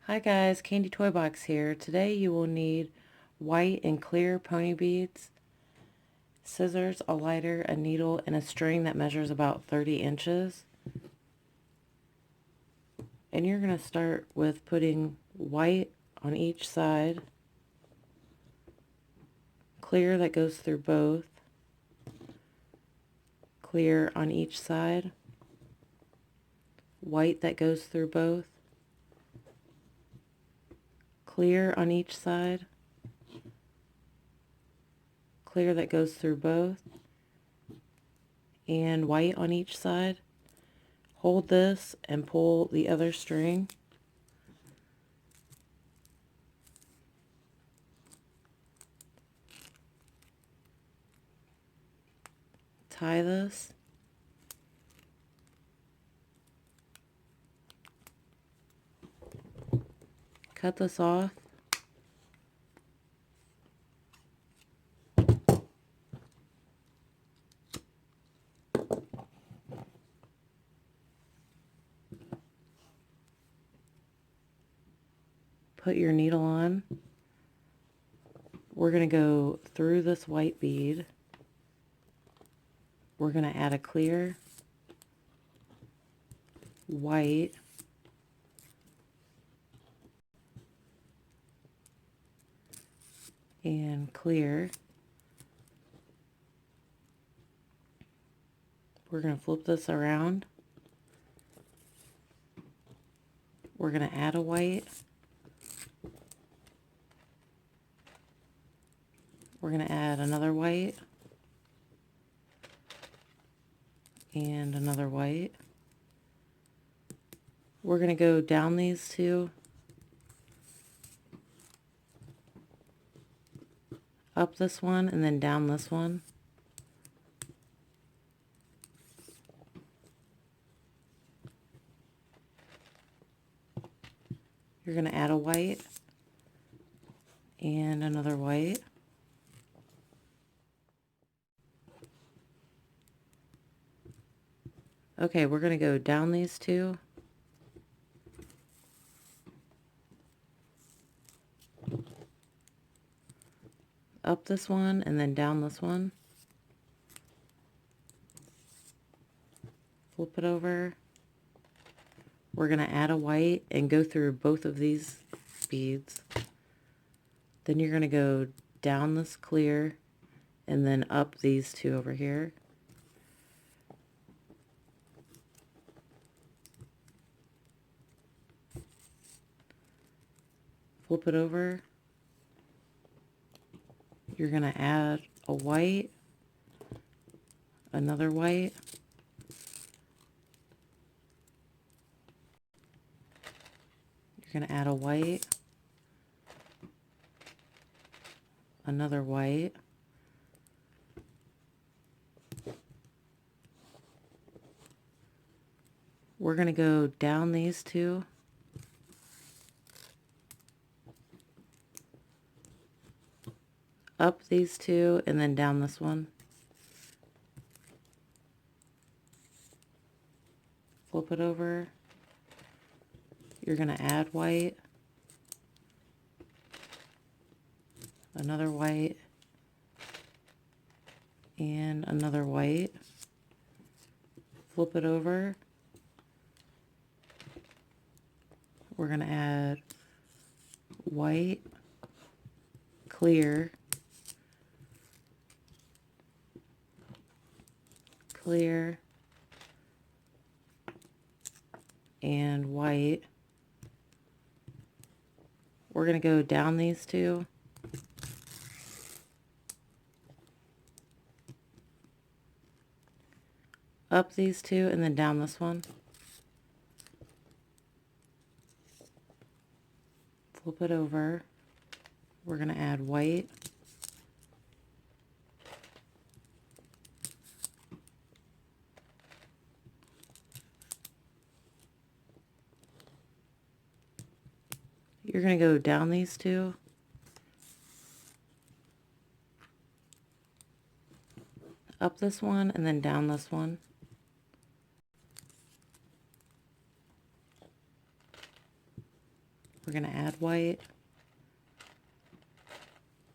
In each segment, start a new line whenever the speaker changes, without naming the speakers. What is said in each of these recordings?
Hi guys, Candy Toy Box here. Today you will need white and clear pony beads, scissors, a lighter, a needle, and a string that measures about 30 inches. And you're going to start with putting white on each side, clear that goes through both, clear on each side, white that goes through both, clear on each side, clear that goes through both, and white on each side. Hold this and pull the other string. Tie this. Cut this off. Put your needle on. We're going to go through this white bead. We're going to add a clear, white, and clear. We're going to flip this around. We're going to add a white. We're going to add another white and another white. We're going to go down these two, up this one, and then down this one. You're going to add a white and another white. Okay, we're going to go down these two, up this one, and then down this one. Flip it over. We're going to add a white and go through both of these beads. Then you're going to go down this clear and then up these two over here. Flip it over. You're going to add a white, another white, you're going to add a white, another white, we're going to go down these two, up these two, and then down this one. Flip it over. You're going to add white, another white, and another white. Flip it over. We're going to add white, clear, clear, and white. We're going to go down these two, up these two, and then down this one. Flip it over. We're going to add white, you're going to go down these two, up this one, and then down this one. We're going white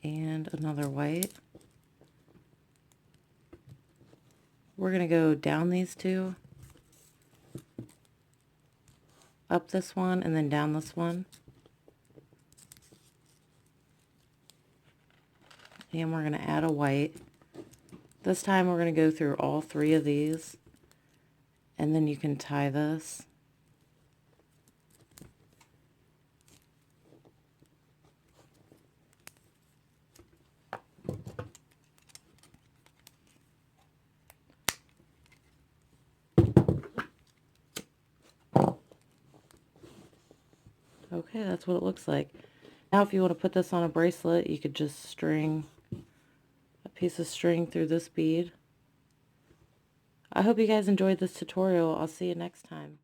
and another white. We're going to go down these two, up this one, and then down this one. And we're going to add a white. This time we're going to go through all three of these, and then you can tie this. Okay, that's what it looks like. Now if you want to put this on a bracelet, you could just string a piece of string through this bead. I hope you guys enjoyed this tutorial. I'll see you next time.